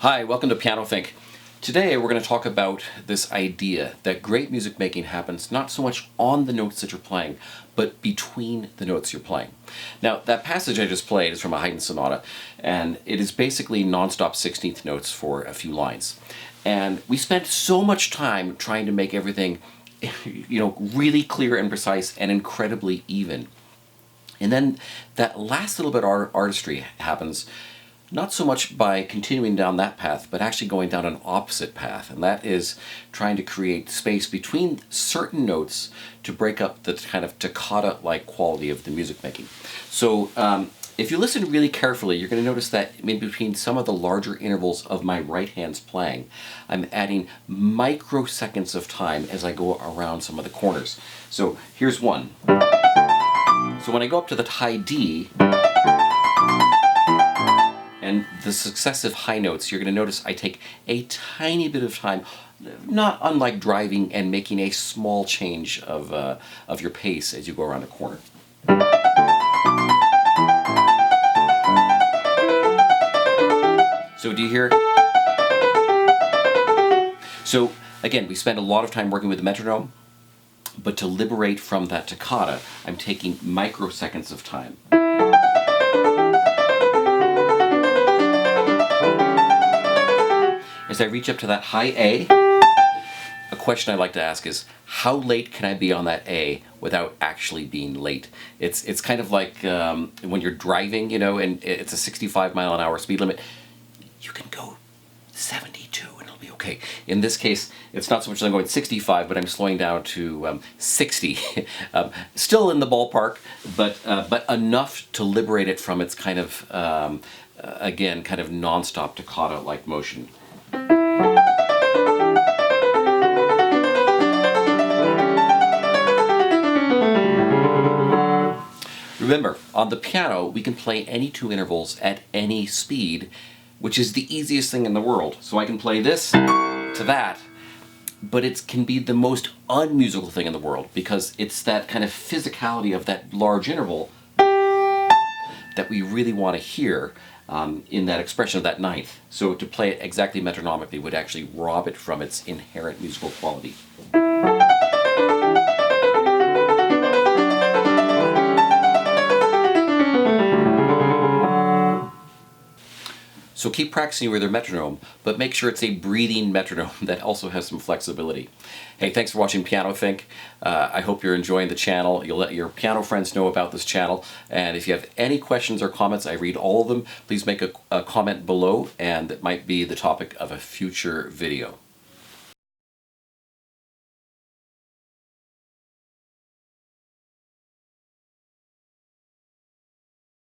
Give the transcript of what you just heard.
Hi, welcome to Piano Think. Today we're going to talk about this idea that great music making happens not so much on the notes that you're playing, but between the notes you're playing. Now, that passage I just played is from a Haydn sonata, and it is basically non-stop 16th notes for a few lines. And we spent so much time trying to make everything, really clear and precise and incredibly even. And then that last little bit of artistry happens not so much by continuing down that path, but actually going down an opposite path, and that is trying to create space between certain notes to break up the kind of toccata-like quality of the music making. So if you listen really carefully, you're going to notice that in between some of the larger intervals of my right hand's playing, I'm adding microseconds of time as I go around some of the corners. So here's one. So when I go up to the high D, and the successive high notes, you're going to notice I take a tiny bit of time, not unlike driving and making a small change of your pace as you go around a corner. So do you hear? So again, we spend a lot of time working with the metronome, but to liberate from that toccata, I'm taking microseconds of time. As I reach up to that high A, a question I like to ask is, how late can I be on that A without actually being late? It's kind of like when you're driving, and it's a 65 mile an hour speed limit. You can go 72 and it'll be okay. In this case, it's not so much that I'm going 65, but I'm slowing down to 60. Still in the ballpark, but enough to liberate it from its kind of, again, kind of non-stop toccata-like motion. Remember, on the piano, we can play any two intervals at any speed, which is the easiest thing in the world. So I can play this to that, but it can be the most unmusical thing in the world because it's that kind of physicality of that large interval that we really want to hear in that expression of that ninth. So to play it exactly metronomically would actually rob it from its inherent musical quality. So keep practicing with your metronome, but make sure it's a breathing metronome that also has some flexibility. Hey, thanks for watching Piano Think. I hope you're enjoying the channel. You'll let your piano friends know about this channel. And if you have any questions or comments, I read all of them. Please make a comment below, and that might be the topic of a future video.